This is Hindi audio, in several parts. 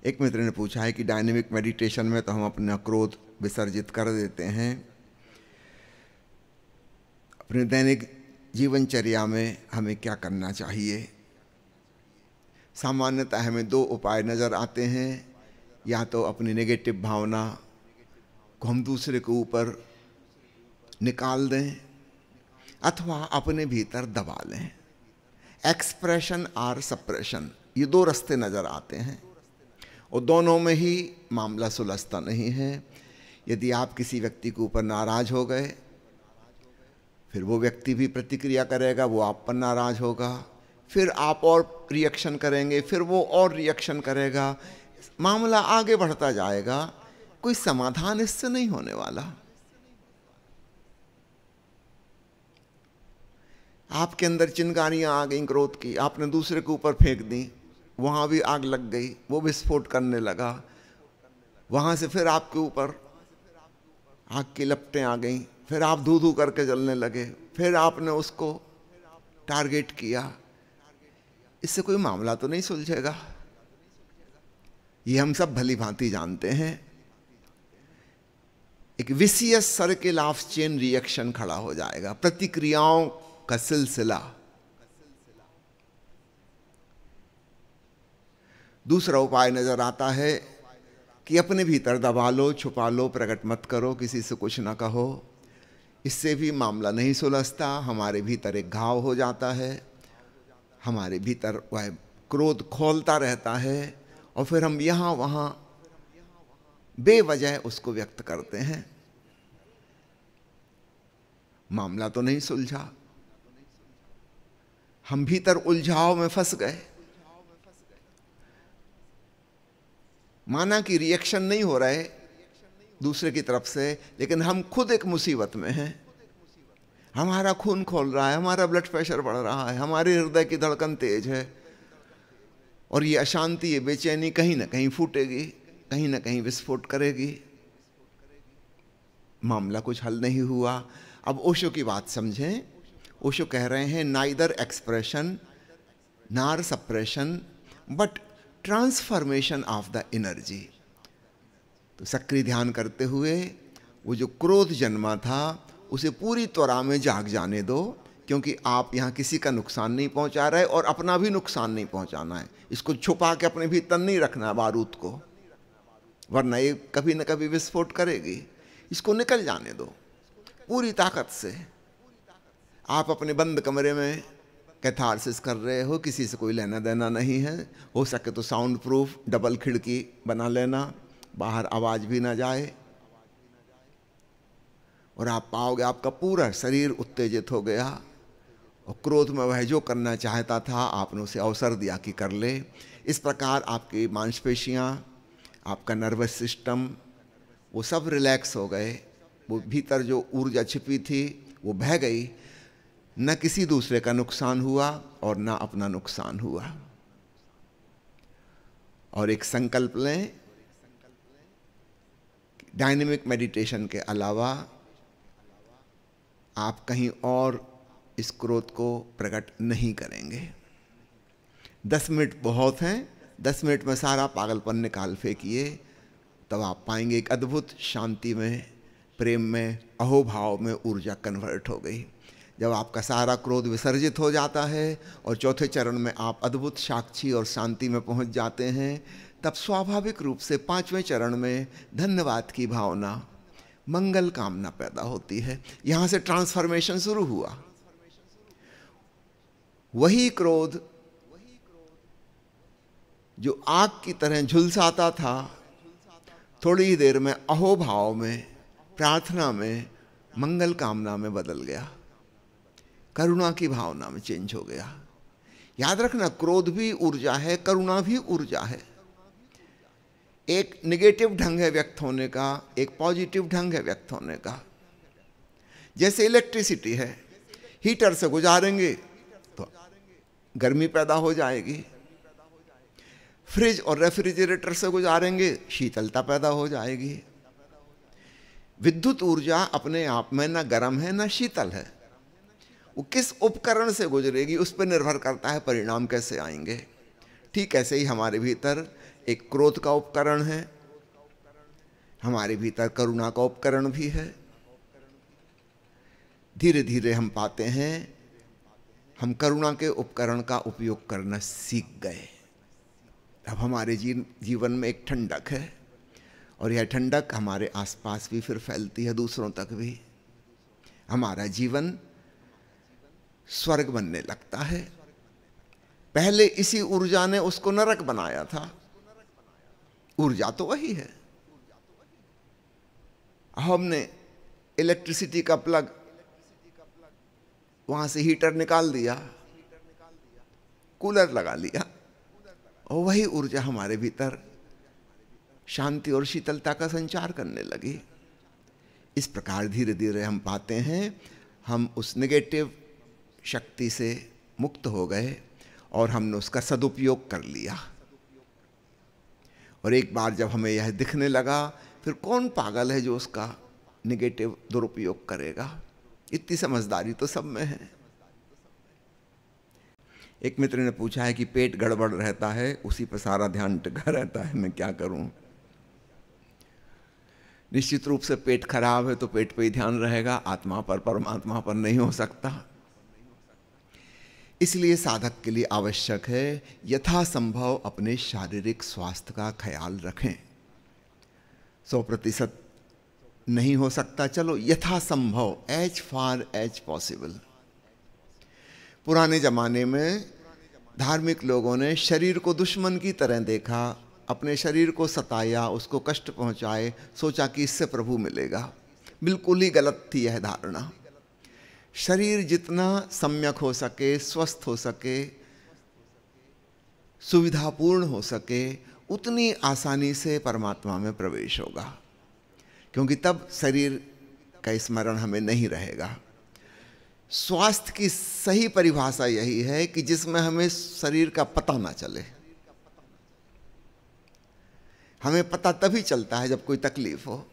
एक मित्र ने पूछा है कि डायनेमिक मेडिटेशन में तो हम अपना क्रोध विसर्जित कर देते हैं, अपने दैनिक जीवनचर्या में हमें क्या करना चाहिए। सामान्यतः हमें दो उपाय नज़र आते हैं, या तो अपनी नेगेटिव भावना को हम दूसरे के ऊपर निकाल दें अथवा अपने भीतर दबा लें। एक्सप्रेशन और सप्रेशन, ये दो रास्ते नज़र आते हैं और दोनों में ही मामला सुलझता नहीं है। यदि आप किसी व्यक्ति के ऊपर नाराज़ हो गए, फिर वो व्यक्ति भी प्रतिक्रिया करेगा, वो आप पर नाराज़ होगा, फिर आप और रिएक्शन करेंगे, फिर वो और रिएक्शन करेगा, मामला आगे बढ़ता जाएगा। कोई समाधान इससे नहीं होने वाला। आपके अंदर चिंगारियां आ गई क्रोध की, आपने दूसरे के ऊपर फेंक दी, वहां भी आग लग गई, वो विस्फोट करने लगा, वहां से फिर आपके ऊपर आग की लपटें आ गईं, फिर आप धू धू करके जलने लगे, फिर आपने उसको टारगेट किया। इससे कोई मामला तो नहीं सुलझेगा, ये हम सब भली भांति जानते हैं। एक vicious circle of chain reaction खड़ा हो जाएगा, प्रतिक्रियाओं का सिलसिला। दूसरा उपाय नजर आता है कि अपने भीतर दबा लो, छुपा लो, प्रकट मत करो, किसी से कुछ ना कहो। इससे भी मामला नहीं सुलझता, हमारे भीतर एक घाव हो जाता है, हमारे भीतर वह क्रोध खोलता रहता है और फिर हम यहाँ वहाँ बेवजह उसको व्यक्त करते हैं। मामला तो नहीं सुलझा, हम भीतर उलझाव में फंस गए। माना कि रिएक्शन नहीं हो रहा है दूसरे की तरफ से, लेकिन हम खुद एक मुसीबत में हैं। हमारा खून खोल रहा है, हमारा ब्लड प्रेशर बढ़ रहा है, हमारे हृदय की धड़कन तेज है और ये अशांति, ये बेचैनी कहीं ना कहीं फूटेगी, कहीं ना कहीं विस्फोट करेगी। मामला कुछ हल नहीं हुआ। अब ओशो की बात समझें। ओशो कह रहे हैं नाइदर एक्सप्रेशन नार suppression but transformation of the energy. तो सक्रिय ध्यान करते हुए वो जो क्रोध जन्मा था उसे पूरी त्वरा में जाग जाने दो, क्योंकि आप यहाँ किसी का नुकसान नहीं पहुँचा रहे और अपना भी नुकसान नहीं पहुँचाना है। इसको छुपा के अपने भीतर नहीं रखना बारूद को, वरना ये कभी न कभी विस्फोट करेगी। इसको निकल जाने दो पूरी ताकत से। आप अपने बंद कमरे में कैथारसिस कर रहे हो, किसी से कोई लेना देना नहीं है, हो सके तो साउंड प्रूफ डबल खिड़की बना लेना, बाहर आवाज़ भी ना जाए, और आप पाओगे आपका पूरा शरीर उत्तेजित हो गया और क्रोध में वह जो करना चाहता था आपने उसे अवसर दिया कि कर ले। इस प्रकार आपकी मांसपेशियाँ, आपका नर्वस सिस्टम, वो सब रिलैक्स हो गए। वो भीतर जो ऊर्जा छिपी थी वो बह गई। न किसी दूसरे का नुकसान हुआ और न अपना नुकसान हुआ। और एक संकल्प लें, डायनेमिक मेडिटेशन के अलावा आप कहीं और इस क्रोध को प्रकट नहीं करेंगे। 10 मिनट बहुत हैं, 10 मिनट में सारा पागलपन निकाल फेंकिए, तब आप पाएंगे एक अद्भुत शांति में, प्रेम में, अहोभाव में ऊर्जा कन्वर्ट हो गई। जब आपका सारा क्रोध विसर्जित हो जाता है और चौथे चरण में आप अद्भुत साक्षी और शांति में पहुंच जाते हैं, तब स्वाभाविक रूप से 5वें चरण में धन्यवाद की भावना, मंगल कामना पैदा होती है। यहां से ट्रांसफॉर्मेशन शुरू हुआ। वही क्रोध जो आग की तरह झुलसाता था, थोड़ी ही देर में अहोभाव में, प्रार्थना में, मंगल कामना में बदल गया, करुणा की भावना में चेंज हो गया। याद रखना, क्रोध भी ऊर्जा है, करुणा भी ऊर्जा है। एक नेगेटिव ढंग है व्यक्त होने का, एक पॉजिटिव ढंग है व्यक्त होने का। जैसे इलेक्ट्रिसिटी है, हीटर से गुजारेंगे तो गर्मी पैदा हो जाएगी, फ्रिज और रेफ्रिजरेटर से गुजारेंगे शीतलता पैदा हो जाएगी। विद्युत ऊर्जा अपने आप में ना गर्म है ना शीतल है, वो किस उपकरण से गुजरेगी उस पर निर्भर करता है परिणाम कैसे आएंगे। ठीक ऐसे ही हमारे भीतर एक क्रोध का उपकरण है, हमारे भीतर करुणा का उपकरण भी है। धीरे धीरे हम पाते हैं हम करुणा के उपकरण का उपयोग करना सीख गए। अब हमारे जीवन में एक ठंडक है, और यह ठंडक हमारे आसपास भी फिर फैलती है, दूसरों तक भी। हमारा जीवन स्वर्ग बनने लगता है। पहले इसी ऊर्जा ने उसको नरक बनाया था। ऊर्जा तो वही है। हमने इलेक्ट्रिसिटी का प्लग, वहां से हीटर निकाल दिया, कूलर लगा लिया, और वही ऊर्जा हमारे भीतर शांति और शीतलता का संचार करने लगी। इस प्रकार धीरे धीरे हम पाते हैं हम उस नेगेटिव शक्ति से मुक्त हो गए, और हमने उसका सदुपयोग कर लिया। और एक बार जब हमें यह दिखने लगा, फिर कौन पागल है जो उसका नेगेटिव दुरुपयोग करेगा। इतनी समझदारी तो सब में है। एक मित्र ने पूछा है कि पेट गड़बड़ रहता है, उसी पर सारा ध्यान टिका रहता है, मैं क्या करूं। निश्चित रूप से पेट खराब है तो पेट पे ही ध्यान रहेगा, आत्मा पर, परमात्मा पर नहीं हो सकता। इसलिए साधक के लिए आवश्यक है यथासंभव अपने शारीरिक स्वास्थ्य का ख्याल रखें। 100% नहीं हो सकता, चलो यथासंभव, एज फार एज पॉसिबल। पुराने जमाने में धार्मिक लोगों ने शरीर को दुश्मन की तरह देखा, अपने शरीर को सताया, उसको कष्ट पहुंचाए, सोचा कि इससे प्रभु मिलेगा। बिल्कुल ही गलत थी यह धारणा। शरीर जितना सम्यक हो सके, स्वस्थ हो सके, सुविधापूर्ण हो सके, उतनी आसानी से परमात्मा में प्रवेश होगा, क्योंकि तब शरीर का स्मरण हमें नहीं रहेगा। स्वास्थ्य की सही परिभाषा यही है कि जिसमें हमें शरीर का पता ना चले। हमें पता तभी चलता है जब कोई तकलीफ हो।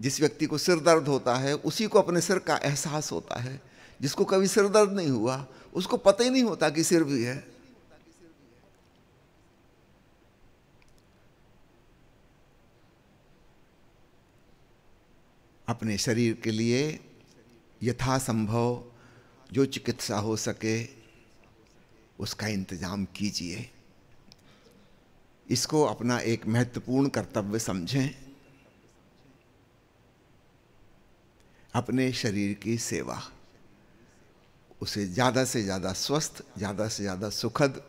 जिस व्यक्ति को सिर दर्द होता है उसी को अपने सिर का एहसास होता है। जिसको कभी सिर दर्द नहीं हुआ उसको पता ही नहीं होता कि सिर भी है। अपने शरीर के लिए यथासंभव जो चिकित्सा हो सके उसका इंतजाम कीजिए। इसको अपना एक महत्वपूर्ण कर्तव्य समझें। अपने शरीर की सेवा, उसे ज़्यादा से ज़्यादा स्वस्थ, ज़्यादा से ज़्यादा सुखद,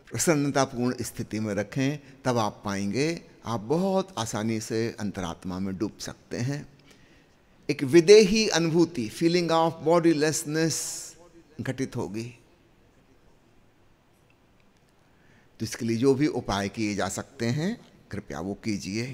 प्रसन्नतापूर्ण स्थिति में रखें। तब आप पाएंगे आप बहुत आसानी से अंतरात्मा में डूब सकते हैं। एक विदेही अनुभूति, फीलिंग ऑफ बॉडीलेसनेस घटित होगी। तो इसके लिए जो भी उपाय किए जा सकते हैं कृपया वो कीजिए।